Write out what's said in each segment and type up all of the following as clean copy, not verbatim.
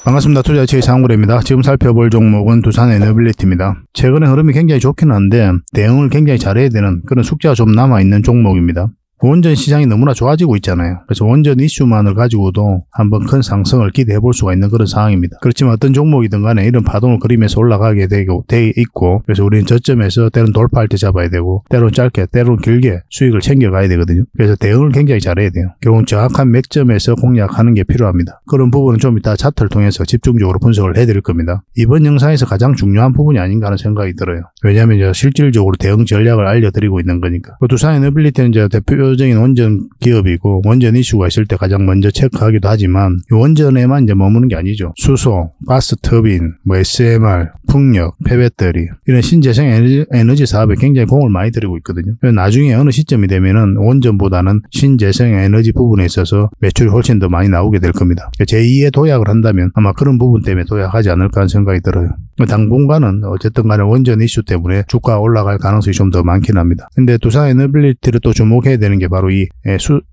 반갑습니다. 투자의 장구래입니다. 지금 살펴볼 종목은 두산에너빌리티입니다. 최근에 흐름이 굉장히 좋긴 한데 대응을 굉장히 잘해야 되는 그런 숙제가 좀 남아있는 종목입니다. 원전 시장이 너무나 좋아지고 있잖아요. 그래서 원전 이슈만을 가지고도 한번 큰 상승을 기대해 볼 수가 있는 그런 상황입니다. 그렇지만 어떤 종목이든 간에 이런 파동을 그리면서 올라가게 돼 있고, 그래서 우리는 저점에서 때론 돌파할 때 잡아야 되고, 때론 짧게, 때론 길게 수익을 챙겨가야 되거든요. 그래서 대응을 굉장히 잘해야 돼요. 결국은 정확한 맥점에서 공략하는 게 필요합니다. 그런 부분은 좀 이따 차트를 통해서 집중적으로 분석을 해드릴 겁니다. 이번 영상에서 가장 중요한 부분이 아닌가 하는 생각이 들어요. 왜냐하면 이제 실질적으로 대응 전략을 알려드리고 있는 거니까. 두산에너빌리티는 이제 대표적인 원전 기업이고, 원전 이슈가 있을 때 가장 먼저 체크하기도 하지만, 이 원전에만 이제 머무는 게 아니죠. 수소, 가스 터빈, SMR, 풍력, 폐배터리, 이런 신재생 에너지 사업에 굉장히 공을 많이 들이고 있거든요. 나중에 어느 시점이 되면은 원전보다는 신재생 에너지 부분에 있어서 매출이 훨씬 더 많이 나오게 될 겁니다. 제2의 도약을 한다면 아마 그런 부분 때문에 도약하지 않을까 하는 생각이 들어요. 당분간은 어쨌든 간에 원전 이슈 때문에 주가가 올라갈 가능성이 좀 더 많긴 합니다. 근데 두산에너빌리티를 또 주목해야 되는 게 바로 이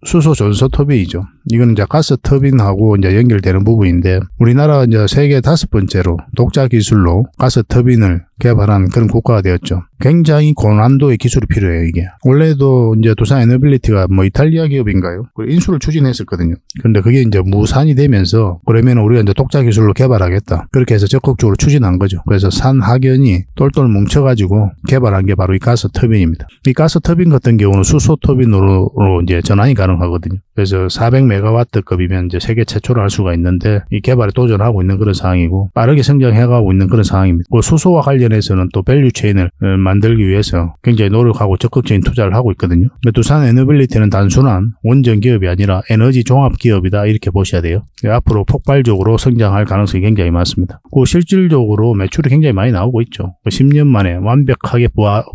수소 전소 터빈이죠. 이거는 이제 가스 터빈하고 이제 연결되는 부분인데, 우리나라가 이제 세계 5번째로 독자 기술로 가스 터빈을 개발한 그런 국가가 되었죠. 굉장히 고난도의 기술이 필요해요, 이게. 원래도 이제 두산에너빌리티가 이탈리아 기업인가요? 인수를 추진했었거든요. 근데 그게 이제 무산이 되면서, 그러면 우리가 이제 독자 기술로 개발하겠다. 그렇게 해서 적극적으로 추진한 거죠. 그래서 산 하견이 똘똘 뭉쳐가지고 개발한 게 바로 이 가스 터빈입니다. 이 가스 터빈 같은 경우는 수소 터빈으로 이제 전환이 가능하거든요. 그래서 400메가와트급이면 이제 세계 최초로 할 수가 있는데, 이 개발에 도전하고 있는 그런 상황이고, 빠르게 성장해가고 있는 그런 상황입니다. 수소와 관련해서는 또 밸류 체인을 만들기 위해서 굉장히 노력하고 적극적인 투자를 하고 있거든요. 두산에너빌리티는 단순한 원전 기업이 아니라 에너지 종합 기업이다, 이렇게 보셔야 돼요. 앞으로 폭발적으로 성장할 가능성이 굉장히 많습니다. 실질적으로 매출이 굉장히 많이 나오고 있죠. 10년 만에 완벽하게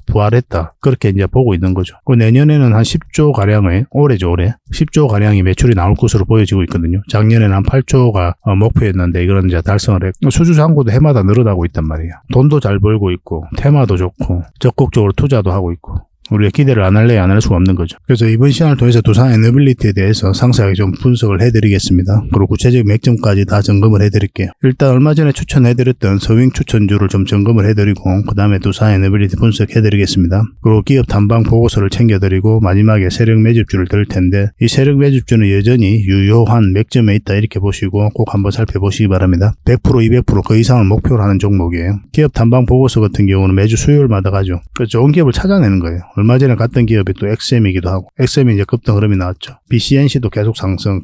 부활했다, 그렇게 이제 보고 있는 거죠. 내년에는 한 10조 가량의, 올해죠, 올해 10조 가량의 매출이 나올 것으로 보여지고 있거든요. 작년에는 한 8조가 목표였는데 이거는 이제 달성을 했고, 수주잔고도 해마다 늘어나고 있단 말이에요. 돈도 잘 벌고 있고, 테마도 좋고, 적극적으로 투자도 하고 있고, 우리가 기대를 안 할래 안 할 수가 없는 거죠. 그래서 이번 시간을 통해서 두산에너빌리티에 대해서 상세하게 좀 분석을 해드리겠습니다. 그리고 구체적인 맥점까지 다 점검을 해드릴게요. 일단 얼마 전에 추천해드렸던 서윙 추천주를 좀 점검을 해드리고, 그 다음에 두산에너빌리티 분석해드리겠습니다. 그리고 기업 탐방 보고서를 챙겨드리고, 마지막에 세력 매집주를 들 텐데, 이 세력 매집주는 여전히 유효한 맥점에 있다, 이렇게 보시고 꼭 한번 살펴보시기 바랍니다. 100%, 200% 그 이상을 목표로 하는 종목이에요. 기업 탐방 보고서 같은 경우는 매주 수요일마다 가죠. 그래서 좋은 기업을 찾아내는 거예요. 얼마 전에 갔던 기업이 또 XM이기도 하고, XM이 이제 급등 흐름이 나왔죠. BCNC도 계속 상승,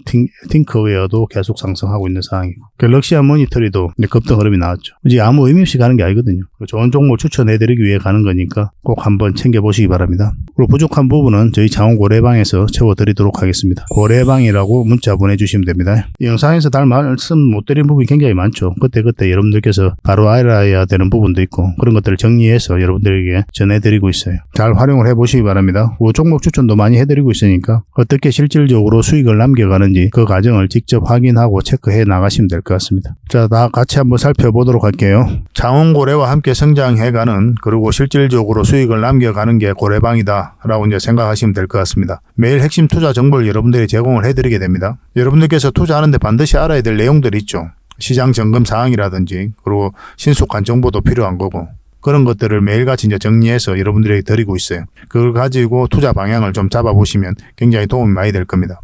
팅크웨어도 계속 상승하고 있는 상황이고, 갤럭시아 모니터리도 이제 급등 흐름이 나왔죠. 이제 아무 의미 없이 가는 게 아니거든요. 좋은 종목 추천해드리기 위해 가는 거니까 꼭 한번 챙겨보시기 바랍니다. 그리고 부족한 부분은 저희 장원 고래방에서 채워드리도록 하겠습니다. 고래방이라고 문자 보내주시면 됩니다. 이 영상에서 달 말씀 못 드린 부분이 굉장히 많죠. 그때 여러분들께서 바로 알아야 되는 부분도 있고, 그런 것들을 정리해서 여러분들에게 전해드리고 있어요. 잘 활용을 해보시기 바랍니다. 종목 추천도 많이 해드리고 있으니까 어떻게 실질적으로 수익을 남겨가는지 그 과정을 직접 확인하고 체크해 나가시면 될 것 같습니다. 자, 다 같이 한번 살펴보도록 할게요. 장원고래와 함께 성장해가는, 그리고 실질적으로 수익을 남겨가는 게 고래방이다 라고 이제 생각하시면 될 것 같습니다. 매일 핵심 투자 정보를 여러분들이 제공을 해드리게 됩니다. 여러분들께서 투자하는데 반드시 알아야 될 내용들이 있죠. 시장 점검 사항이라든지, 그리고 신속한 정보도 필요한 거고, 그런 것들을 매일같이 이제 정리해서 여러분들에게 드리고 있어요. 그걸 가지고 투자 방향을 좀 잡아보시면 굉장히 도움이 많이 될 겁니다.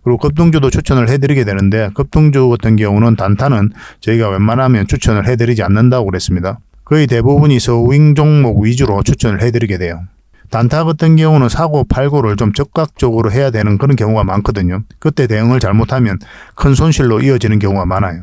그리고 급등주도 추천을 해드리게 되는데, 급등주 같은 경우는 단타는 저희가 웬만하면 추천을 해드리지 않는다고 그랬습니다. 거의 대부분이 서윙 종목 위주로 추천을 해드리게 돼요. 단타 같은 경우는 사고 팔고를 좀 적극적으로 해야 되는 그런 경우가 많거든요. 그때 대응을 잘못하면 큰 손실로 이어지는 경우가 많아요.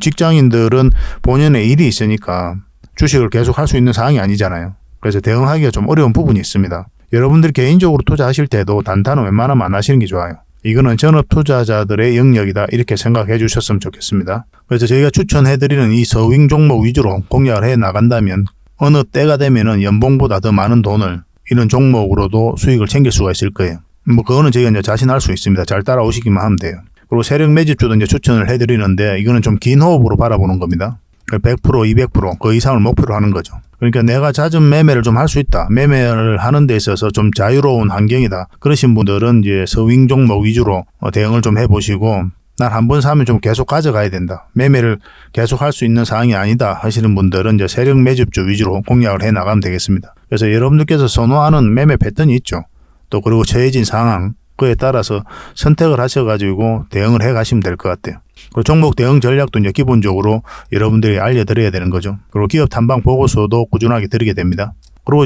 직장인들은 본연의 일이 있으니까 주식을 계속 할 수 있는 상황이 아니잖아요. 그래서 대응하기가 좀 어려운 부분이 있습니다. 여러분들 개인적으로 투자하실 때도 단타는 웬만하면 안 하시는 게 좋아요. 이거는 전업 투자자들의 영역이다, 이렇게 생각해 주셨으면 좋겠습니다. 그래서 저희가 추천해드리는 이 서윙 종목 위주로 공략을 해 나간다면, 어느 때가 되면은 연봉보다 더 많은 돈을 이런 종목으로도 수익을 챙길 수가 있을 거예요. 그거는 저희가 이제 자신할 수 있습니다. 잘 따라오시기만 하면 돼요. 그리고 세력 매집주도 이제 추천을 해드리는데, 이거는 좀 긴 호흡으로 바라보는 겁니다. 100%, 200%그 이상을 목표로 하는 거죠. 그러니까 내가 잦은 매매를 좀 할 수 있다. 매매를 하는 데 있어서 좀 자유로운 환경이다. 그러신 분들은 이제 서윙 종목 위주로 대응을 좀 해보시고, 난 한 번 사면 좀 계속 가져가야 된다. 매매를 계속 할 수 있는 상황이 아니다 하시는 분들은 이제 세력 매집주 위주로 공략을 해 나가면 되겠습니다. 그래서 여러분들께서 선호하는 매매 패턴이 있죠. 또 그리고 처해진 상황, 그에 따라서 선택을 하셔가지고 대응을 해 가시면 될 것 같아요. 그리고 종목 대응 전략도 이제 기본적으로 여러분들이 알려드려야 되는 거죠. 그리고 기업 탐방 보고서도 꾸준하게 드리게 됩니다. 그리고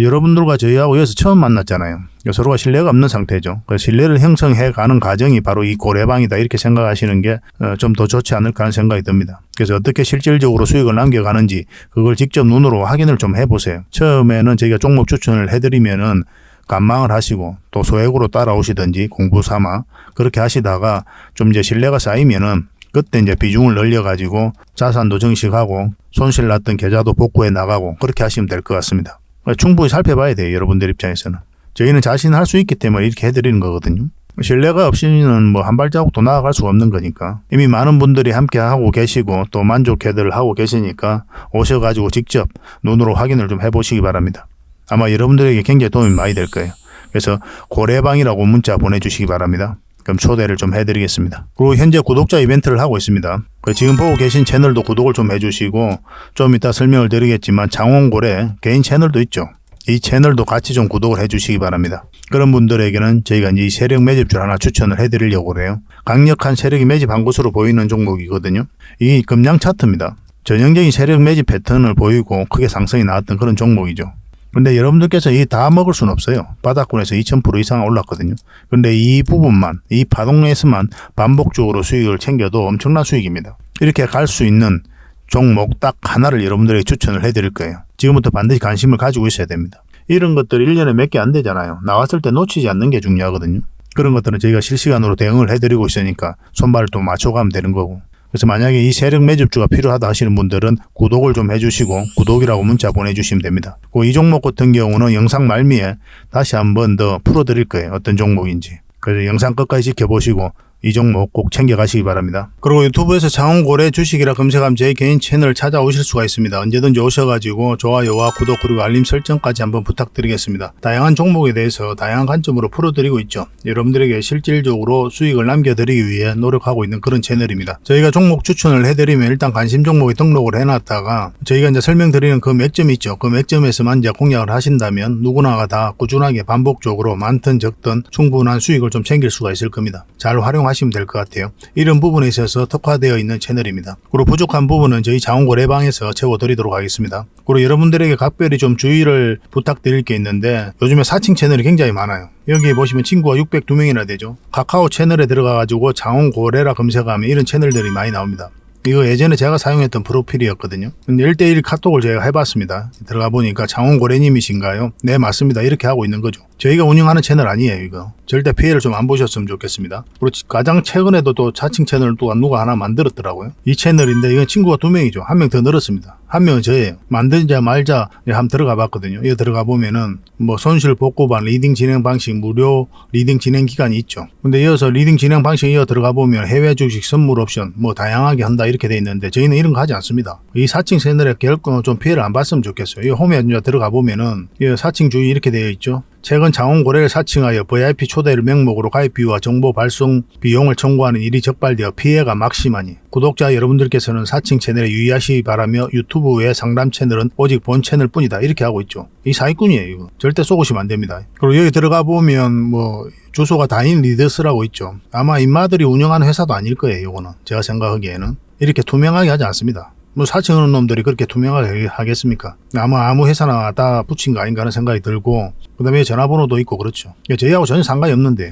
여러분들과 저희하고 여기서 처음 만났잖아요. 서로가 신뢰가 없는 상태죠. 그래서 신뢰를 형성해 가는 과정이 바로 이 고래방이다 이렇게 생각하시는 게 좀 더 좋지 않을까 하는 생각이 듭니다. 그래서 어떻게 실질적으로 수익을 남겨가는지 그걸 직접 눈으로 확인을 좀 해보세요. 처음에는 저희가 종목 추천을 해드리면은 관망을 하시고 또 소액으로 따라오시든지 공부 삼아 그렇게 하시다가 좀 이제 신뢰가 쌓이면은 그때 이제 비중을 늘려가지고 자산도 증식하고 손실 났던 계좌도 복구해 나가고 그렇게 하시면 될 것 같습니다. 충분히 살펴봐야 돼요. 여러분들 입장에서는. 저희는 자신할 수 있기 때문에 이렇게 해드리는 거거든요. 신뢰가 없이는 뭐 한 발자국도 나아갈 수가 없는 거니까. 이미 많은 분들이 함께 하고 계시고 또 만족해들 하고 계시니까 오셔가지고 직접 눈으로 확인을 좀 해보시기 바랍니다. 아마 여러분들에게 굉장히 도움이 많이 될 거예요. 그래서 고래방이라고 문자 보내주시기 바랍니다. 그럼 초대를 좀 해드리겠습니다. 그리고 현재 구독자 이벤트를 하고 있습니다. 지금 보고 계신 채널도 구독을 좀 해주시고 좀 이따 설명을 드리겠지만 장원고래 개인 채널도 있죠. 이 채널도 같이 좀 구독을 해주시기 바랍니다. 그런 분들에게는 저희가 이제 이 세력 매집줄 하나 추천을 해드리려고 그래요. 강력한 세력이 매집한 것으로 보이는 종목이거든요. 이 금량 차트입니다. 전형적인 세력 매집 패턴을 보이고 크게 상승이 나왔던 그런 종목이죠. 근데 여러분들께서 이 다 먹을 수는 없어요. 바닥권에서 2000% 이상 올랐거든요. 근데 이 부분만, 이 파동에서만 반복적으로 수익을 챙겨도 엄청난 수익입니다. 이렇게 갈 수 있는 종목 딱 하나를 여러분들에게 추천을 해드릴 거예요. 지금부터 반드시 관심을 가지고 있어야 됩니다. 이런 것들 1년에 몇 개 안 되잖아요. 나왔을 때 놓치지 않는 게 중요하거든요. 그런 것들은 저희가 실시간으로 대응을 해드리고 있으니까 손발을 또 맞춰가면 되는 거고. 그래서 만약에 이 세력 매집주가 필요하다 하시는 분들은 구독을 좀 해주시고 구독이라고 문자 보내주시면 됩니다. 이 종목 같은 경우는 영상 말미에 다시 한번 더 풀어드릴 거예요. 어떤 종목인지. 그래서 영상 끝까지 지켜보시고 이 종목 꼭 챙겨가시기 바랍니다. 그리고 유튜브에서 장원고래 주식이라 검색하면 제 개인 채널 찾아오실 수가 있습니다. 언제든지 오셔가지고 좋아요와 구독 그리고 알림 설정까지 한번 부탁드리겠습니다. 다양한 종목에 대해서 다양한 관점으로 풀어드리고 있죠. 여러분들에게 실질적으로 수익을 남겨드리기 위해 노력하고 있는 그런 채널입니다. 저희가 종목 추천을 해드리면 일단 관심 종목에 등록을 해놨다가 저희가 이제 설명드리는 그 맥점이 있죠. 그 맥점에서만 이제 공략을 하신다면 누구나가 다 꾸준하게 반복적으로 많든 적든 충분한 수익을 좀 챙길 수가 있을 겁니다. 잘 활용하시면 될 것 같아요. 이런 부분에 있어서 특화되어 있는 채널입니다. 그리고 부족한 부분은 저희 장원고래방에서 채워드리도록 하겠습니다. 그리고 여러분들에게 각별히 좀 주의를 부탁드릴 게 있는데 요즘에 사칭 채널이 굉장히 많아요. 여기 보시면 친구가 602명이나 되죠. 카카오 채널에 들어가가지고 장원고래라 검색하면 이런 채널들이 많이 나옵니다. 이거 예전에 제가 사용했던 프로필이었거든요. 근데 1대1 카톡을 제가 해봤습니다. 들어가 보니까 장원고래님이신가요? 네, 맞습니다. 이렇게 하고 있는 거죠. 저희가 운영하는 채널 아니에요, 이거. 절대 피해를 좀 안 보셨으면 좋겠습니다. 그리고 가장 최근에도 또 자칭 채널을 또 누가 하나 만들었더라고요. 이 채널인데 이건 친구가 2명이죠. 1명 더 늘었습니다. 1명은 저예요. 만들자 말자 한번 들어가 봤거든요. 이거 들어가 보면은 뭐 손실 복구반 리딩 진행 방식 무료 리딩 진행 기간이 있죠. 근데 이어서 리딩 진행 방식 이어 들어가 보면 해외 주식 선물 옵션 뭐 다양하게 한다 이렇게 돼 있는데 저희는 이런 거 하지 않습니다. 이 사칭 채널에 결코 좀 피해를 안 봤으면 좋겠어요. 이 홈에 들어가 보면은 이 사칭 주의 이렇게 되어 있죠. 최근 장원고래를 사칭하여 VIP 초대를 명목으로 가입비와 정보 발송 비용을 청구하는 일이 적발되어 피해가 막심하니 구독자 여러분들께서는 사칭 채널에 유의하시기 바라며 유튜브 외 상담 채널은 오직 본 채널 뿐이다 이렇게 하고 있죠. 이 사기꾼이에요. 이거. 절대 쏘고시면 안 됩니다. 그리고 여기 들어가 보면 뭐 주소가 다인 리더스라고 있죠. 아마 인마들이 운영하는 회사도 아닐 거예요. 이거는 제가 생각하기에는 이렇게 투명하게 하지 않습니다. 뭐 사칭하는 놈들이 그렇게 투명하게 하겠습니까? 아무 회사나 다 붙인 거 아닌가 하는 생각이 들고 그 다음에 전화번호도 있고 그렇죠. 저희하고 전혀 상관이 없는데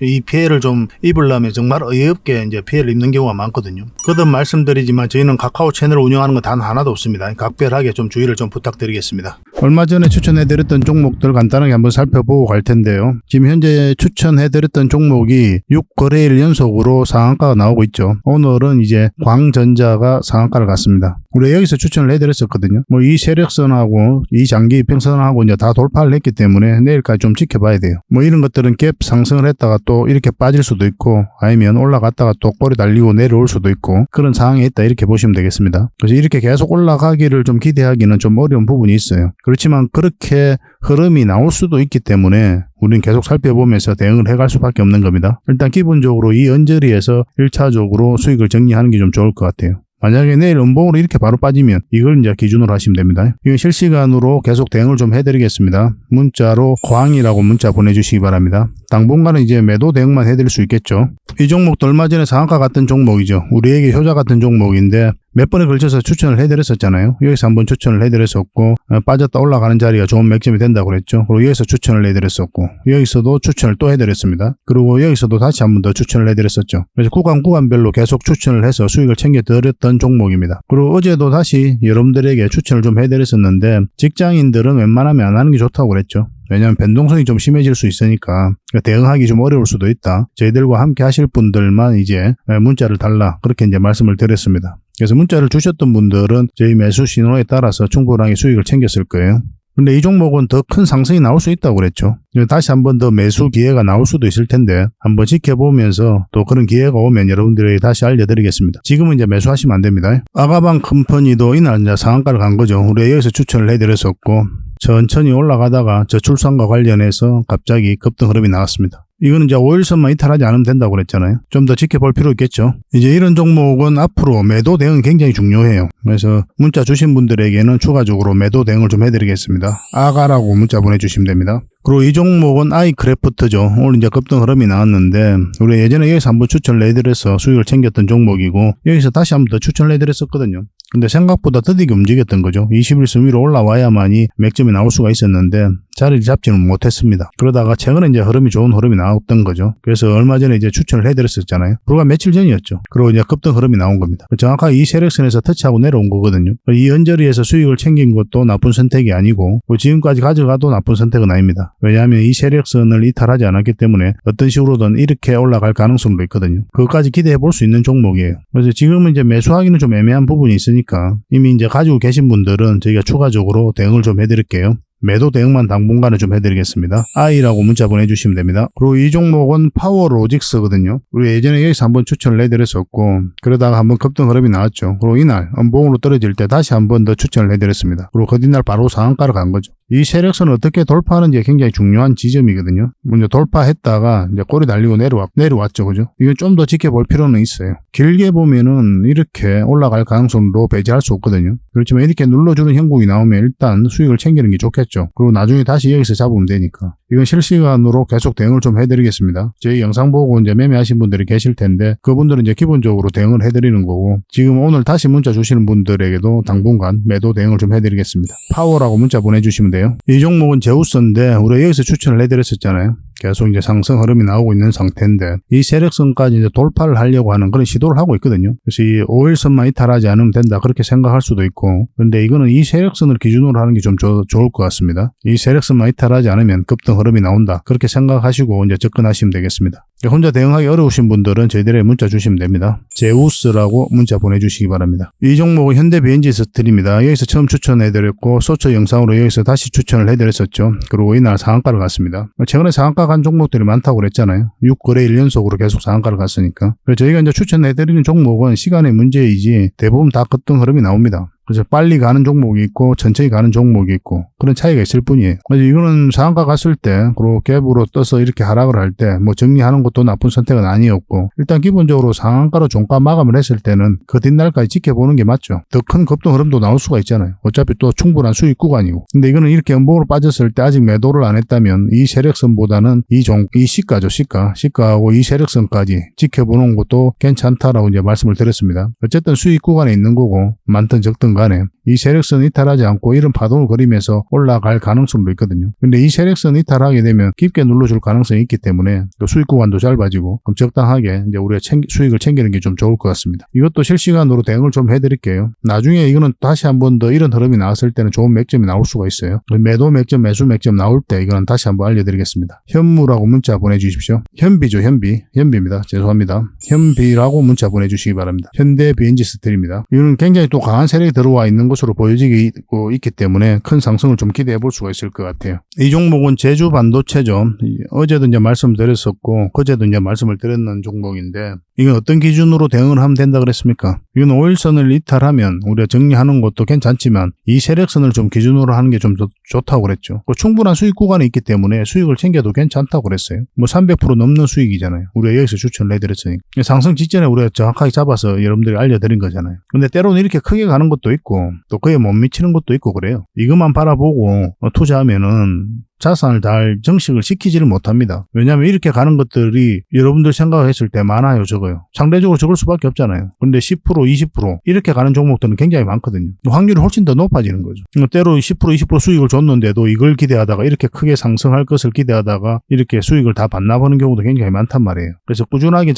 이 피해를 좀 입으려면 정말 어이없게 이제 피해를 입는 경우가 많거든요. 거듭 말씀드리지만 저희는 카카오 채널을 운영하는 건 단 하나도 없습니다. 각별하게 좀 주의를 좀 부탁드리겠습니다. 얼마 전에 추천해드렸던 종목들 간단하게 한번 살펴보고 갈 텐데요. 지금 현재 추천해드렸던 종목이 6거래일 연속으로 상한가가 나오고 있죠. 오늘은 이제 광전자가 상한가를 갔습니다. 우리 여기서 추천을 해드렸었거든요. 뭐 이 세력선하고 이 장기 이평선하고 이제 다 돌파를 했기 때문에 내일까지 좀 지켜봐야 돼요. 뭐 이런 것들은 갭 상승을 했다가 또 이렇게 빠질 수도 있고 아니면 올라갔다가 또 꼬리 달리고 내려올 수도 있고 그런 상황에 있다 이렇게 보시면 되겠습니다. 그래서 이렇게 계속 올라가기를 좀 기대하기는 좀 어려운 부분이 있어요. 그렇지만 그렇게 흐름이 나올 수도 있기 때문에 우리는 계속 살펴보면서 대응을 해갈 수밖에 없는 겁니다. 일단 기본적으로 이 언저리에서 1차적으로 수익을 정리하는 게 좀 좋을 것 같아요. 만약에 내일 음봉으로 이렇게 바로 빠지면 이걸 이제 기준으로 하시면 됩니다. 이거 실시간으로 계속 대응을 좀 해드리겠습니다. 문자로 광이라고 문자 보내주시기 바랍니다. 당분간은 이제 매도 대응만 해드릴 수 있겠죠. 이 종목도 얼마 전에 상한가 같은 종목이죠. 우리에게 효자 같은 종목인데 몇 번에 걸쳐서 추천을 해드렸었잖아요. 여기서 한번 추천을 해드렸었고 빠졌다 올라가는 자리가 좋은 맥점이 된다고 그랬죠. 그리고 여기서 추천을 해드렸었고 여기서도 추천을 또 해드렸습니다. 그리고 여기서도 다시 한번 더 추천을 해드렸었죠. 그래서 구간별로 계속 추천을 해서 수익을 챙겨드렸던 종목입니다. 그리고 어제도 다시 여러분들에게 추천을 좀 해드렸었는데 직장인들은 웬만하면 안 하는 게 좋다고 그랬죠. 왜냐하면 변동성이 좀 심해질 수 있으니까 대응하기 좀 어려울 수도 있다. 저희들과 함께 하실 분들만 이제 문자를 달라 그렇게 이제 말씀을 드렸습니다. 그래서 문자를 주셨던 분들은 저희 매수 신호에 따라서 충분하게 수익을 챙겼을 거예요. 근데 이 종목은 더 큰 상승이 나올 수 있다고 그랬죠. 다시 한번 더 매수 기회가 나올 수도 있을 텐데 한번 지켜보면서 또 그런 기회가 오면 여러분들에게 다시 알려드리겠습니다. 지금은 이제 매수하시면 안 됩니다. 아가방 컴퍼니도 이날 이제 상한가를 간 거죠. 우리 여기서 추천을 해드렸었고 천천히 올라가다가 저출산과 관련해서 갑자기 급등 흐름이 나왔습니다. 이거는 이제 5일선만 이탈하지 않으면 된다고 그랬잖아요. 좀 더 지켜볼 필요 있겠죠. 이제 이런 종목은 앞으로 매도 대응이 굉장히 중요해요. 그래서 문자 주신 분들에게는 추가적으로 매도 대응을 좀 해드리겠습니다. 아가라고 문자 보내주시면 됩니다. 그리고 이 종목은 아이크래프트죠. 오늘 이제 급등 흐름이 나왔는데 우리 예전에 여기서 한번 추천을 해드려서 수익을 챙겼던 종목이고 여기서 다시 한번 더 추천을 해드렸었거든요. 근데 생각보다 더디게 움직였던 거죠. 21선 위로 올라와야만이 맥점이 나올 수가 있었는데 자리를 잡지는 못했습니다. 그러다가 최근에 이제 흐름이 좋은 흐름이 나왔던 거죠. 그래서 얼마 전에 이제 추천을 해드렸었잖아요. 불과 며칠 전이었죠. 그리고 이제 급등 흐름이 나온 겁니다. 정확하게 이 세력선에서 터치하고 내려온 거거든요. 이 언저리에서 수익을 챙긴 것도 나쁜 선택이 아니고 지금까지 가져가도 나쁜 선택은 아닙니다. 왜냐하면 이 세력선을 이탈하지 않았기 때문에 어떤 식으로든 이렇게 올라갈 가능성도 있거든요. 그것까지 기대해 볼 수 있는 종목이에요. 그래서 지금은 이제 매수하기는 좀 애매한 부분이 있으니까 이미 이제 가지고 계신 분들은 저희가 추가적으로 대응을 좀 해드릴게요. 매도 대응만 당분간은 좀 해드리겠습니다. I라고 문자 보내주시면 됩니다. 그리고 이 종목은 파워로직스거든요. 우리 예전에 여기서 한번 추천을 해드렸었고 그러다가 한번 급등 흐름이 나왔죠. 그리고 이날 음봉으로 떨어질 때 다시 한번 더 추천을 해드렸습니다. 그리고 그 뒷날 바로 상한가로 간 거죠. 이 세력선을 어떻게 돌파하는지 굉장히 중요한 지점이거든요. 먼저 돌파했다가 이제 꼬리 달리고 내려왔죠. 그죠? 이건 좀 더 지켜볼 필요는 있어요. 길게 보면은 이렇게 올라갈 가능성도 배제할 수 없거든요. 그렇지만 이렇게 눌러주는 형국이 나오면 일단 수익을 챙기는 게 좋겠죠. 그리고 나중에 다시 여기서 잡으면 되니까. 이건 실시간으로 계속 대응을 좀 해드리겠습니다. 저희 영상 보고 이제 매매하신 분들이 계실 텐데 그분들은 이제 기본적으로 대응을 해드리는 거고 지금 오늘 다시 문자 주시는 분들에게도 당분간 매도 대응을 좀 해드리겠습니다. 파워라고 문자 보내주시면 돼요. 이 종목은 제우스인데 우리 여기서 추천을 해드렸었잖아요. 계속 이제 상승 흐름이 나오고 있는 상태인데 이 세력선까지 이제 돌파를 하려고 하는 그런 시도를 하고 있거든요. 그래서 이 5일선만 이탈하지 않으면 된다 그렇게 생각할 수도 있고 근데 이거는 이 세력선을 기준으로 하는 게 좀 좋을 것 같습니다. 이 세력선만 이탈하지 않으면 급등 흐름이 나온다 그렇게 생각하시고 이제 접근하시면 되겠습니다. 혼자 대응하기 어려우신 분들은 저희들에게 문자 주시면 됩니다. 제우스라고 문자 보내주시기 바랍니다. 이 종목은 현대비엔지스틸입니다. 여기서 처음 추천해드렸고 소처 영상으로 여기서 다시 추천을 해드렸었죠. 그리고 이날 상한가를 갔습니다. 최근에 상한가 간 종목들이 많다고 그랬잖아요. 6거래 1연속으로 계속 상한가를 갔으니까. 그래서 저희가 이제 추천해드리는 종목은 시간의 문제이지 대부분 다 급등 흐름이 나옵니다. 그래서 빨리 가는 종목이 있고 천천히 가는 종목이 있고 그런 차이가 있을 뿐이에요. 그래서 이거는 상한가 갔을 때 그리고 갭으로 떠서 이렇게 하락을 할 때 뭐 정리하는 것도 나쁜 선택은 아니었고 일단 기본적으로 상한가로 종가 마감을 했을 때는 그 뒷날까지 지켜보는 게 맞죠. 더 큰 급등 흐름도 나올 수가 있잖아요. 어차피 또 충분한 수익 구간이고. 근데 이거는 이렇게 음봉으로 빠졌을 때 아직 매도를 안 했다면 이 세력선보다는 이 시가죠. 시가하고 이 세력선까지 지켜보는 것도 괜찮다라고 이제 말씀을 드렸습니다. 어쨌든 수익 구간에 있는 거고 많든 적든 간에 이 세력선 이탈하지 않고 이런 파동을 그리면서 올라갈 가능성도 있거든요. 근데 이 세력선 이탈하게 되면 깊게 눌러줄 가능성이 있기 때문에 또 수익 구간도 짧아지고 그럼 적당하게 이제 우리가 수익을 챙기는 게 좀 좋을 것 같습니다. 이것도 실시간으로 대응을 좀 해드릴게요. 나중에 이거는 다시 한번 더 이런 흐름이 나왔을 때는 좋은 맥점이 나올 수가 있어요. 매도 맥점, 매수 맥점 나올 때 이거는 다시 한번 알려드리겠습니다. 현무라고 문자 보내주십시오. 현비죠, 현비입니다. 죄송합니다. 현비라고 문자 보내주시기 바랍니다. 현대비엔지스틸입니다. 이거는 굉장히 또 강한 세력이 들어 들어와 있는 것으로 보여지고 있기 때문에 큰 상승을 좀 기대해 볼 수가 있을 것 같아요. 이 종목은 제주 반도체죠. 어제도 이제 말씀드렸었고 그제도 이제 말씀을 드렸는 종목인데 이건 어떤 기준으로 대응을 하면 된다 그랬습니까? 이건 5일선을 이탈하면 우리가 정리하는 것도 괜찮지만 이 세력선을 좀 기준으로 하는 게 좀 좋다고 그랬죠. 충분한 수익 구간이 있기 때문에 수익을 챙겨도 괜찮다고 그랬어요. 뭐 300% 넘는 수익이잖아요. 우리가 여기서 추천을 해드렸으니까. 상승 직전에 우리가 정확하게 잡아서 여러분들이 알려드린 거잖아요. 근데 때로는 이렇게 크게 가는 것도 있고 또 그에 못 미치는 것도 있고 그래요. 이것만 바라보고 투자하면은 자산을 잘 정식을 시키지를 못합니다. 왜냐하면 이렇게 가는 것들이 여러분들 생각했을 때 많아요, 적어요. 상대적으로 적을 수밖에 없잖아요. 근데 10%, 20% 이렇게 가는 종목들은 굉장히 많거든요. 확률이 훨씬 더 높아지는 거죠. 때로 10%, 20% 수익을 줬는데도 이걸 기대하다가 이렇게 크게 상승할 것을 기대하다가 이렇게 수익을 다 반납하는 경우도 굉장히 많단 말이에요. 그래서 꾸준하게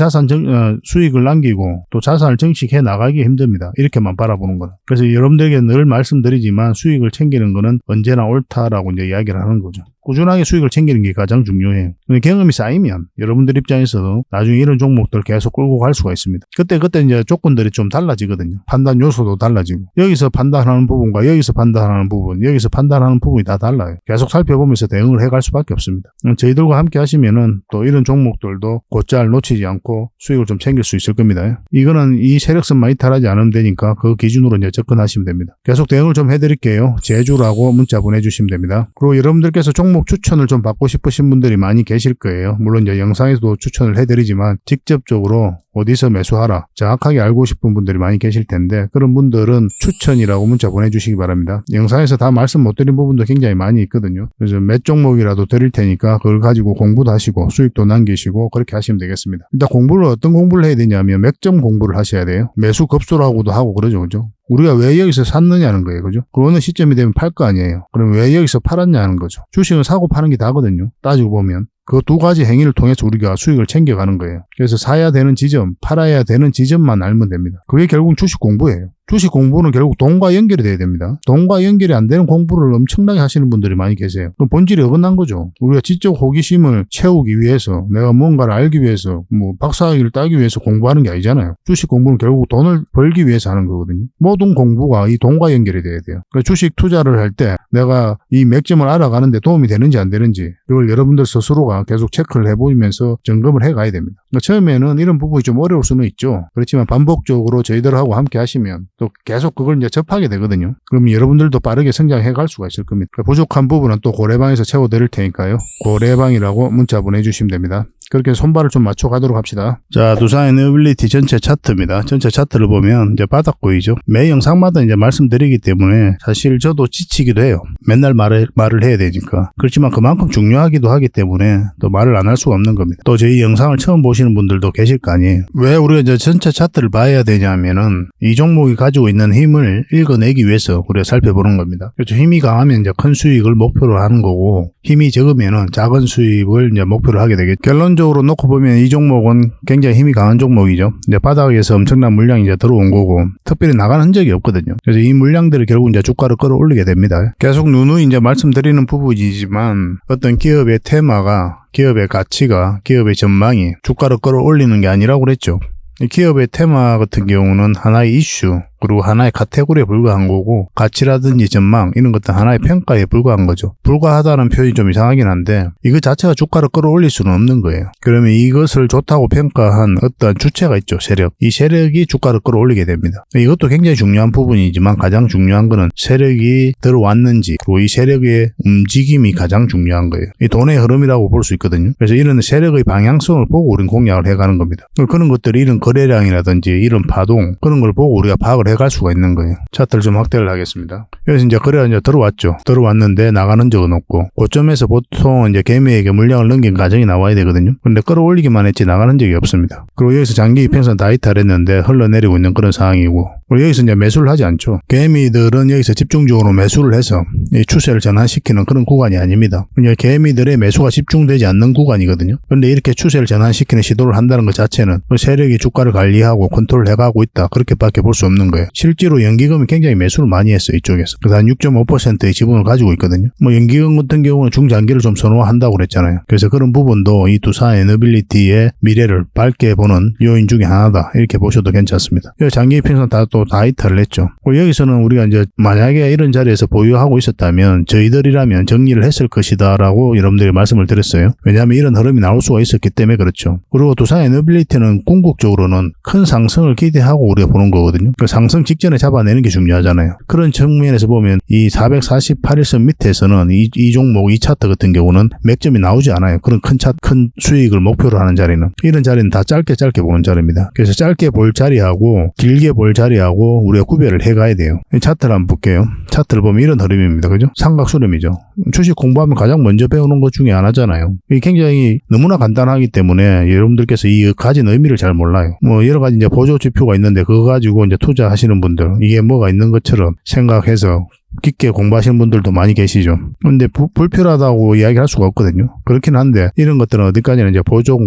수익을 남기고 또 자산을 정식해 나가기 힘듭니다. 이렇게만 바라보는 거는. 그래서 여러분들에게 늘 말씀드리지만 수익을 챙기는 거는 언제나 옳다라고 이제 이야기를 하는 거죠. 꾸준하게 수익을 챙기는 게 가장 중요해요. 근데 경험이 쌓이면 여러분들 입장에서도 나중에 이런 종목들 계속 끌고 갈 수가 있습니다. 그때 이제 조건들이 좀 달라지거든요. 판단 요소도 달라지고 여기서 판단하는 부분과 여기서 판단하는 부분, 여기서 판단하는 부분이 다 달라요. 계속 살펴보면서 대응을 해갈 수밖에 없습니다. 저희들과 함께 하시면은 또 이런 종목들도 곧잘 놓치지 않고 수익을 좀 챙길 수 있을 겁니다. 이거는 이 세력선만 이탈하지 않으면 되니까 그 기준으로 이제 접근하시면 됩니다. 계속 대응을 좀 해드릴게요. 제주라고 문자 보내주시면 됩니다. 그리고 여러분들께서 종목 추천을 좀 받고 싶으신 분들이 많이 계실 거예요. 물론 이제 영상에서도 추천을 해드리지만 직접적으로 어디서 매수하라 정확하게 알고 싶은 분들이 많이 계실 텐데 그런 분들은 추천이라고 문자 보내주시기 바랍니다. 영상에서 다 말씀 못 드린 부분도 굉장히 많이 있거든요. 그래서 몇 종목이라도 드릴 테니까 그걸 가지고 공부도 하시고 수익도 남기시고 그렇게 하시면 되겠습니다. 일단 어떤 공부를 해야 되냐면 맥점 공부를 하셔야 돼요. 매수 급소라고도 하고 그러죠. 그죠? 우리가 왜 여기서 샀느냐는 거예요. 그죠? 그 어느 시점이 되면 팔 거 아니에요. 그럼 왜 여기서 팔았냐는 거죠. 주식은 사고 파는 게 다거든요. 따지고 보면. 그 두 가지 행위를 통해서 우리가 수익을 챙겨가는 거예요. 그래서 사야 되는 지점, 팔아야 되는 지점만 알면 됩니다. 그게 결국 주식 공부예요. 주식 공부는 결국 돈과 연결이 돼야 됩니다. 돈과 연결이 안 되는 공부를 엄청나게 하시는 분들이 많이 계세요. 그럼 본질이 어긋난 거죠. 우리가 지적 호기심을 채우기 위해서 내가 뭔가를 알기 위해서 박사학위를 따기 위해서 공부하는 게 아니잖아요. 주식 공부는 결국 돈을 벌기 위해서 하는 거거든요. 모든 공부가 이 돈과 연결이 돼야 돼요. 그러니까 주식 투자를 할 때 내가 이 맥점을 알아가는데 도움이 되는지 안 되는지 이걸 여러분들 스스로가 계속 체크를 해보면서 점검을 해가야 됩니다. 그러니까 처음에는 이런 부분이 좀 어려울 수는 있죠. 그렇지만 반복적으로 저희들하고 함께 하시면 또 계속 그걸 이제 접하게 되거든요. 그럼 여러분들도 빠르게 성장해 갈 수가 있을 겁니다. 부족한 부분은 또 고래방에서 채워드릴 테니까요. 고래방이라고 문자 보내주시면 됩니다. 그렇게 손발을 좀 맞춰가도록 합시다. 자, 두산 에너빌리티 전체 차트입니다. 전체 차트를 보면 이제 바닥고이죠. 매 영상마다 이제 말씀드리기 때문에 사실 저도 지치기도 해요. 맨날 말을 해야 되니까. 그렇지만 그만큼 중요하기도 하기 때문에 또 말을 안 할 수가 없는 겁니다. 또 저희 영상을 처음 보시는 분들도 계실 거 아니에요. 왜 우리가 이제 전체 차트를 봐야 되냐면은 이 종목이 가지고 있는 힘을 읽어내기 위해서 우리가 살펴보는 겁니다. 그렇죠. 힘이 강하면 이제 큰 수익을 목표로 하는 거고 힘이 적으면은 작은 수익을 이제 목표로 하게 되겠죠. 결론적으로 놓고 보면 이 종목은 굉장히 힘이 강한 종목이죠. 이제 바닥에서 엄청난 물량이 이제 들어온 거고 특별히 나가는 흔적이 없거든요. 그래서 이 물량들이 결국 이제 주가를 끌어올리게 됩니다. 계속 누누이 이제 말씀드리는 부분이지만 어떤 기업의 테마가 기업의 가치가 기업의 전망이 주가를 끌어올리는 게 아니라고 그랬죠. 이 기업의 테마 같은 경우는 하나의 이슈 그리고 하나의 카테고리에 불과한 거고 가치라든지 전망 이런 것도 하나의 평가에 불과한 거죠. 불과하다는 표현이 좀 이상하긴 한데 이거 자체가 주가를 끌어올릴 수는 없는 거예요. 그러면 이것을 좋다고 평가한 어떤 주체가 있죠. 세력. 이 세력이 주가를 끌어올리게 됩니다. 이것도 굉장히 중요한 부분이지만 가장 중요한 거는 세력이 들어왔는지 그리고 이 세력의 움직임이 가장 중요한 거예요. 이 돈의 흐름이라고 볼 수 있거든요. 그래서 이런 세력의 방향성을 보고 우리는 공략을 해가는 겁니다. 그런 것들이 이런 거래량이라든지 이런 파동 그런 걸 보고 우리가 파악을 해갈 수가 있는 거예요. 차트를 좀 확대를 하겠습니다. 그래서 이제 거래가 이제 들어왔죠. 들어왔는데 나가는 적은 없고 고점에서 보통 이제 개미에게 물량을 넘긴 가정이 나와야 되거든요. 근데 끌어올리기만 했지 나가는 적이 없습니다. 그리고 여기서 장기 이평선 다 이탈했는데 흘러내리고 있는 그런 상황이고 그리고 여기서 이제 매수를 하지 않죠. 개미들은 여기서 집중적으로 매수를 해서 이 추세를 전환시키는 그런 구간이 아닙니다. 그냥 개미들의 매수가 집중되지 않는 구간이거든요. 그런데 이렇게 추세를 전환시키는 시도를 한다는 것 자체는 세력이 주가를 관리하고 컨트롤 해가고 있다. 그렇게밖에 볼 수 없는 거예요. 실제로 연기금이 굉장히 매수를 많이 했어요. 이쪽에서. 그래서 한 6.5%의 지분을 가지고 있거든요. 연기금 같은 경우는 중장기를 좀 선호한다고 그랬잖아요. 그래서 그런 부분도 이 두산 에너빌리티의 미래를 밝게 보는 요인 중에 하나다. 이렇게 보셔도 괜찮습니다. 장기 이평선 다 또 또 다 이탈을 했죠. 여기서는 우리가 이제 만약에 이런 자리에서 보유하고 있었다면 저희들이라면 정리를 했을 것이다 라고 여러분들이 말씀을 드렸어요. 왜냐하면 이런 흐름이 나올 수가 있었기 때문에 그렇죠. 그리고 두산 에너빌리티는 궁극적으로는 큰 상승을 기대하고 우리가 보는 거거든요. 그 상승 직전에 잡아내는 게 중요하잖아요. 그런 측면에서 보면 이 448일선 밑에서는 이 종목, 이 차트 같은 경우는 맥점이 나오지 않아요. 그런 큰 수익을 목표로 하는 자리는. 이런 자리는 다 짧게 보는 자리입니다. 그래서 짧게 볼 자리하고 길게 볼 자리하고 우리가 구별을 해가야 돼요. 이 차트를 한번 볼게요. 차트를 보면 이런 흐름입니다. 그죠? 삼각수렴이죠. 주식 공부하면 가장 먼저 배우는 것 중에 하나잖아요. 이게 굉장히 너무나 간단하기 때문에 여러분들께서 이 가진 의미를 잘 몰라요. 뭐 여러 가지 이제 보조 지표가 있는데 그거 가지고 이제 투자하시는 분들 이게 뭐가 있는 것처럼 생각해서 깊게 공부하시는 분들도 많이 계시죠. 근데 불필요하다고 이야기할 수가 없거든요. 그렇긴 한데 이런 것들은 어디까지는 이제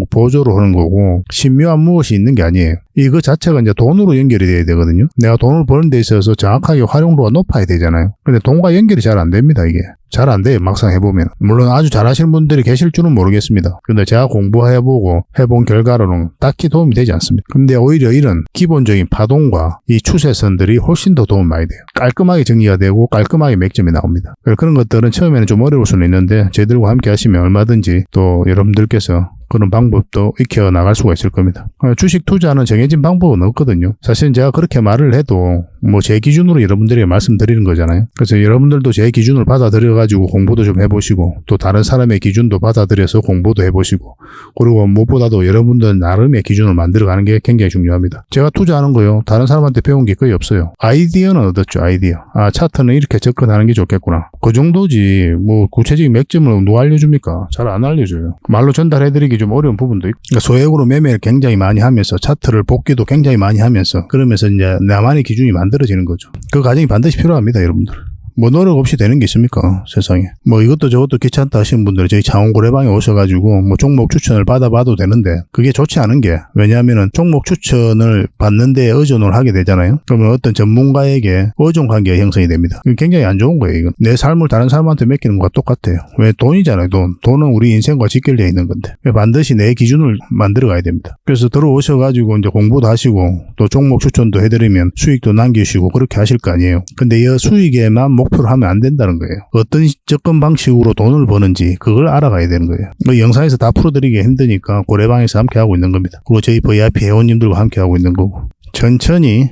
보조로 하는 거고 신묘한 무엇이 있는 게 아니에요. 이거 자체가 이제 돈으로 연결이 돼야 되거든요. 내가 돈을 버는 데 있어서 정확하게 활용도가 높아야 되잖아요. 근데 돈과 연결이 잘 안 됩니다. 이게 잘 안 돼요. 막상 해보면. 물론 아주 잘하시는 분들이 계실 줄은 모르겠습니다. 근데 제가 공부해보고 해본 결과로는 딱히 도움이 되지 않습니다. 근데 오히려 이런 기본적인 파동과 이 추세선들이 훨씬 더 도움이 많이 돼요. 깔끔하게 정리가 되고 깔끔하게 맥점이 나옵니다. 그런 것들은 처음에는 좀 어려울 수는 있는데 저희들과 함께 하시면 얼마든지 또 여러분들께서 그런 방법도 익혀 나갈 수가 있을 겁니다. 주식 투자는 정해진 방법은 없거든요. 사실 제가 그렇게 말을 해도 뭐 제 기준으로 여러분들에게 말씀드리는 거잖아요. 그래서 여러분들도 제 기준을 받아들여가지고 공부도 좀 해보시고 또 다른 사람의 기준도 받아들여서 공부도 해보시고 그리고 무엇보다도 여러분들 나름의 기준을 만들어가는 게 굉장히 중요합니다. 제가 투자하는 거요. 다른 사람한테 배운 게 거의 없어요. 아이디어는 얻었죠. 아이디어. 차트는 이렇게 접근하는 게 좋겠구나. 그 정도지 뭐 구체적인 맥점을 누가 알려줍니까? 잘 안 알려줘요. 말로 전달해드리기 좀 어려운 부분도 있고 소액으로 매매를 굉장히 많이 하면서 차트를 복귀도 굉장히 많이 하면서 그러면서 이제 나만의 기준이 만들어지는 거죠. 그 과정이 반드시 필요합니다. 여러분들. 뭐 노력 없이 되는 게 있습니까? 세상에. 뭐 이것도 저것도 귀찮다 하시는 분들은 저희 장원고래방에 오셔가지고 뭐 종목 추천을 받아봐도 되는데 그게 좋지 않은 게 왜냐하면은 종목 추천을 받는데 의존을 하게 되잖아요. 그러면 어떤 전문가에게 의존 관계가 형성이 됩니다. 이게 굉장히 안 좋은 거예요. 이건. 내 삶을 다른 사람한테 맡기는 것과 똑같아요. 왜 돈이잖아요. 돈은 우리 인생과 직결되어 있는 건데 반드시 내 기준을 만들어 가야 됩니다. 그래서 들어오셔가지고 이제 공부도 하시고 또 종목 추천도 해드리면 수익도 남기시고 그렇게 하실 거 아니에요. 근데 이 수익에만 목표로 하면 안 된다는 거예요. 어떤 접근 방식으로 돈을 버는지 그걸 알아가야 되는 거예요. 뭐 영상에서 다 풀어드리기 힘드니까 고래방에서 함께 하고 있는 겁니다. 그리고 저희 VIP 회원님들과 함께 하고 있는 거고 천천히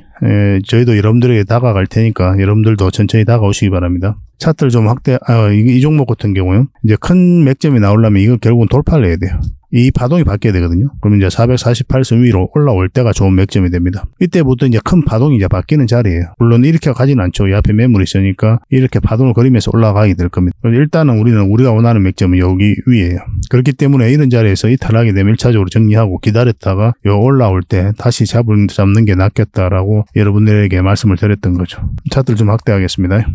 저희도 여러분들에게 다가갈 테니까 여러분들도 천천히 다가오시기 바랍니다. 차트를 좀 이 종목 같은 경우요. 이제 큰 맥점이 나오려면 이거 결국은 돌파를 해야 돼요. 이 파동이 바뀌어야 되거든요. 그럼 이제 448선 위로 올라올 때가 좋은 맥점이 됩니다. 이때부터 이제 큰 파동이 이제 바뀌는 자리예요. 물론 이렇게 가지는 않죠. 이 앞에 매물이 있으니까 이렇게 파동을 그리면서 올라가게 될 겁니다. 일단은 우리가 원하는 맥점은 여기 위에요. 그렇기 때문에 이런 자리에서 이탈하게 되면 1차적으로 정리하고 기다렸다가 올라올 때 다시 잡는 게 낫겠다라고 여러분들에게 말씀을 드렸던 거죠. 차트를 좀 확대하겠습니다.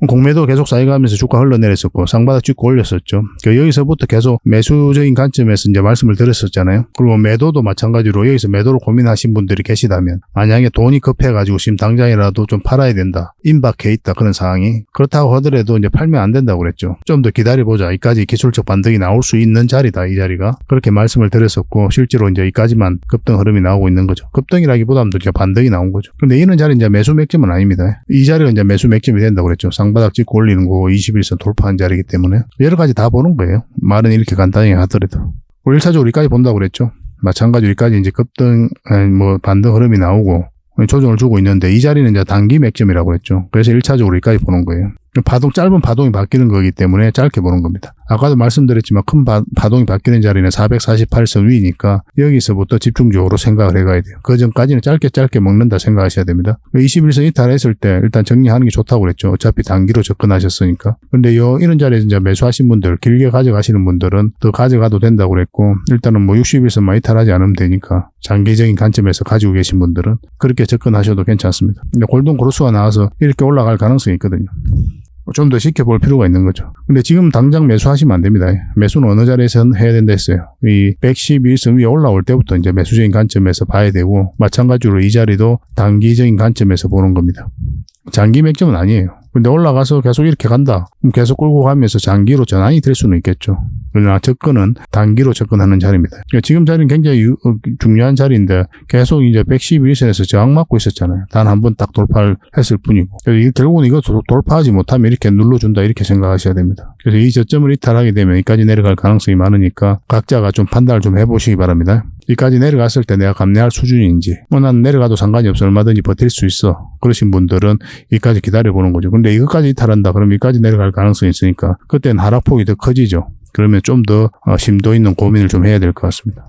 공매도 계속 쌓여가면서 주가 흘러내렸었고 쌍바닥 찍고 올렸었죠. 여기서부터 계속 매수적인 관점에서 이제 말씀을 드렸었잖아요. 그리고 매도도 마찬가지로 여기서 매도를 고민하신 분들이 계시다면 만약에 돈이 급해가지고 지금 당장이라도 좀 팔아야 된다. 임박해 있다. 그런 상황이. 그렇다고 하더라도 이제 팔면 안 된다고 그랬죠. 좀 더 기다려보자. 이까지 기술적 반등이 나올 수 있는 자리다. 이 자리가. 그렇게 말씀을 드렸었고 실제로 이제 이까지만 급등 흐름이 나오고 있는 거죠. 급등이라기보다는 이제 반등이 나온 거죠. 근데 이런 자리 이제 매수 맥점은 아닙니다. 이 자리가 이제 매수 맥점이 된다고 그랬죠. 쌍바닥 찍고 올리는 거고 21선 돌파한 자리이기 때문에 여러 가지 다 보는 거예요. 말은 이렇게 간단히 하더라도. 1차적으로 여기까지 본다고 그랬죠. 마찬가지로 여기까지 이제 급등, 반등 흐름이 나오고 조정을 주고 있는데 이 자리는 이제 단기 맥점이라고 그랬죠. 그래서 1차적으로 여기까지 보는 거예요. 짧은 파동이 바뀌는 거기 때문에 짧게 보는 겁니다. 아까도 말씀드렸지만 큰 파동이 바뀌는 자리는 448선 위니까 여기서부터 집중적으로 생각을 해가야 돼요. 그 전까지는 짧게 먹는다 생각하셔야 됩니다. 21선 이탈했을 때 일단 정리하는 게 좋다고 그랬죠. 어차피 단기로 접근하셨으니까. 근데 이런 자리에서 이제 매수하신 분들, 길게 가져가시는 분들은 더 가져가도 된다고 그랬고 일단은 뭐 61선만 이탈하지 않으면 되니까 장기적인 관점에서 가지고 계신 분들은 그렇게 접근하셔도 괜찮습니다. 근데 골든 크로스가 나와서 이렇게 올라갈 가능성이 있거든요. 좀 더 지켜볼 필요가 있는 거죠. 근데 지금 당장 매수하시면 안 됩니다. 매수는 어느 자리에서 해야 된다 했어요. 이 111선 위에 올라올 때부터 이제 매수적인 관점에서 봐야 되고 마찬가지로 이 자리도 단기적인 관점에서 보는 겁니다. 장기 맥점은 아니에요. 근데 올라가서 계속 이렇게 간다. 그럼 계속 끌고 가면서 장기로 전환이 될 수는 있겠죠. 그러나 접근은 단기로 접근하는 자리입니다. 그러니까 지금 자리는 굉장히 중요한 자리인데 계속 이제 111선에서 저항 맞고 있었잖아요. 단 한 번 딱 돌파를 했을 뿐이고. 그래서 결국은 이거 돌파하지 못하면 이렇게 눌러준다 이렇게 생각하셔야 됩니다. 그래서 이 저점을 이탈하게 되면 여기까지 내려갈 가능성이 많으니까 각자가 좀 판단을 좀 해보시기 바랍니다. 여기까지 내려갔을 때 내가 감내할 수준인지 난 내려가도 상관이 없어 얼마든지 버틸 수 있어 그러신 분들은 여기까지 기다려보는 거죠. 근데 이것까지 이탈한다 그러면 여기까지 내려갈 가능성이 있으니까 그때는 하락폭이 더 커지죠. 그러면 좀 더 심도 있는 고민을 좀 해야 될 것 같습니다.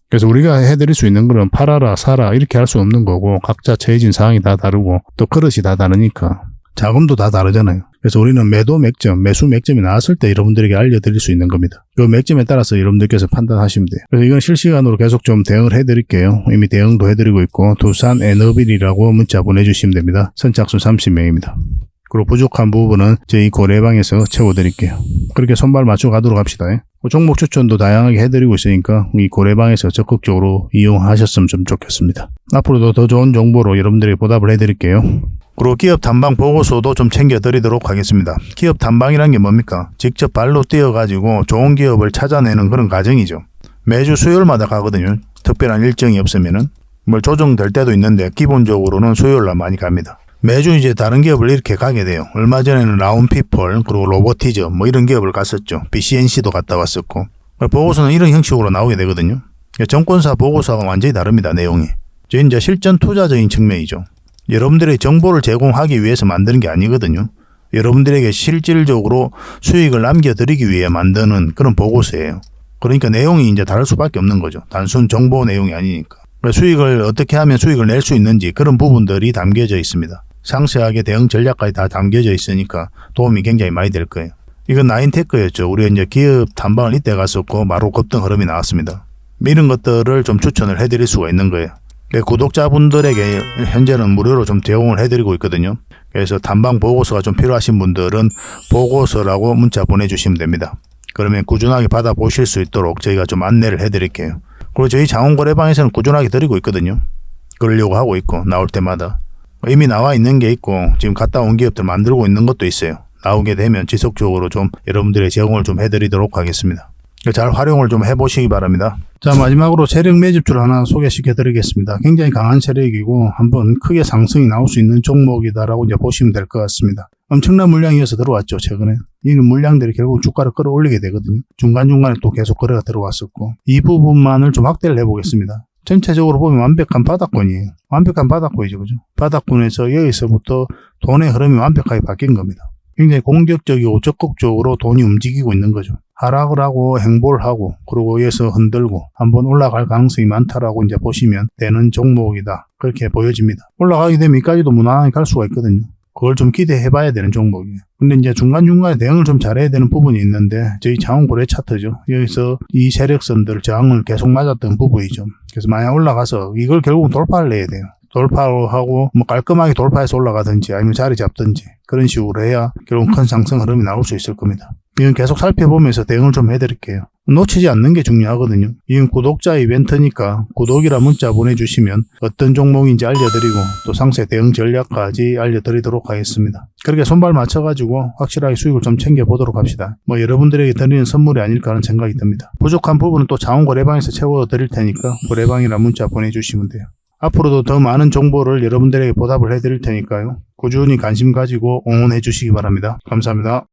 그래서 우리가 해드릴 수 있는 거는 팔아라 사라 이렇게 할 수 없는 거고 각자 처해진 상황이 다 다르고 또 그릇이 다 다르니까 자금도 다 다르잖아요. 그래서 우리는 매도 맥점, 매수 맥점이 나왔을 때 여러분들에게 알려드릴 수 있는 겁니다. 그 맥점에 따라서 여러분들께서 판단하시면 돼요. 그래서 이건 실시간으로 계속 좀 대응을 해드릴게요. 이미 대응도 해드리고 있고 두산 에너빌이라고 문자 보내주시면 됩니다. 선착순 30명입니다. 그리고 부족한 부분은 저희 고래방에서 채워드릴게요. 그렇게 손발 맞춰 가도록 합시다. 종목 추천도 다양하게 해드리고 있으니까 이 고래방에서 적극적으로 이용하셨으면 좀 좋겠습니다. 앞으로도 더 좋은 정보로 여러분들에게 보답을 해드릴게요. 그리고 기업 탐방 보고서도 좀 챙겨드리도록 하겠습니다. 기업 탐방이란 게 뭡니까? 직접 발로 뛰어가지고 좋은 기업을 찾아내는 그런 과정이죠. 매주 수요일마다 가거든요. 특별한 일정이 없으면은 뭘 조정될 때도 있는데 기본적으로는 수요일날 많이 갑니다. 매주 이제 다른 기업을 이렇게 가게 돼요. 얼마 전에는 라운피플 그리고 로보티저 뭐 이런 기업을 갔었죠. BCNC도 갔다 왔었고 보고서는 이런 형식으로 나오게 되거든요. 정권사 보고서가 완전히 다릅니다. 내용이. 저 이제 실전 투자적인 측면이죠. 여러분들의 정보를 제공하기 위해서 만드는 게 아니거든요. 여러분들에게 실질적으로 수익을 남겨드리기 위해 만드는 그런 보고서예요. 그러니까 내용이 이제 다를 수밖에 없는 거죠. 단순 정보 내용이 아니니까. 수익을 어떻게 하면 수익을 낼 수 있는지 그런 부분들이 담겨져 있습니다. 상세하게 대응 전략까지 다 담겨져 있으니까 도움이 굉장히 많이 될 거예요. 이건 나인테크였죠. 우리가 이제 기업 탐방을 이때 갔었고 바로 급등 흐름이 나왔습니다. 이런 것들을 좀 추천을 해드릴 수가 있는 거예요. 구독자분들에게 현재는 무료로 좀 제공을 해드리고 있거든요. 그래서 탐방 보고서가 좀 필요하신 분들은 보고서라고 문자 보내주시면 됩니다. 그러면 꾸준하게 받아보실 수 있도록 저희가 좀 안내를 해드릴게요. 그리고 저희 장원거래방에서는 꾸준하게 드리고 있거든요. 그러려고 하고 있고 나올 때마다 이미 나와 있는 게 있고 지금 갔다 온 기업들 만들고 있는 것도 있어요. 나오게 되면 지속적으로 좀 여러분들의 제공을 좀 해드리도록 하겠습니다. 잘 활용을 좀 해보시기 바랍니다. 자, 마지막으로 세력 매집주를 하나 소개시켜 드리겠습니다. 굉장히 강한 세력이고 한번 크게 상승이 나올 수 있는 종목이다라고 이제 보시면 될 것 같습니다. 엄청난 물량이어서 들어왔죠, 최근에. 이 물량들이 결국 주가를 끌어올리게 되거든요. 중간중간에 또 계속 거래가 들어왔었고 이 부분만을 좀 확대를 해보겠습니다. 전체적으로 보면 완벽한 바닥권이에요. 완벽한 바닥권이죠, 그죠? 바닥권에서 여기서부터 돈의 흐름이 완벽하게 바뀐 겁니다. 굉장히 공격적이고 적극적으로 돈이 움직이고 있는 거죠. 하락을 하고 행보를 하고 그리고 여기서 흔들고 한번 올라갈 가능성이 많다라고 이제 보시면 되는 종목이다. 그렇게 보여집니다. 올라가게 되면 여기까지도 무난하게 갈 수가 있거든요. 그걸 좀 기대해 봐야 되는 종목이에요. 근데 이제 중간중간에 대응을 좀 잘해야 되는 부분이 있는데 저희 장원거래 차트죠. 여기서 이 세력선들 저항을 계속 맞았던 부분이죠. 그래서 만약 올라가서 이걸 결국 돌파를 내야 돼요. 돌파하고 뭐 깔끔하게 돌파해서 올라가든지 아니면 자리 잡든지 그런 식으로 해야 결국 큰 상승 흐름이 나올 수 있을 겁니다. 이건 계속 살펴보면서 대응을 좀 해드릴게요. 놓치지 않는 게 중요하거든요. 이건 구독자 이벤트니까 구독이라 문자 보내주시면 어떤 종목인지 알려드리고 또 상세 대응 전략까지 알려드리도록 하겠습니다. 그렇게 손발 맞춰가지고 확실하게 수익을 좀 챙겨보도록 합시다. 뭐 여러분들에게 드리는 선물이 아닐까 하는 생각이 듭니다. 부족한 부분은 또 장원거래방에서 채워드릴 테니까 거래방이라 문자 보내주시면 돼요. 앞으로도 더 많은 정보를 여러분들에게 보답을 해드릴 테니까요. 꾸준히 관심 가지고 응원해 주시기 바랍니다. 감사합니다.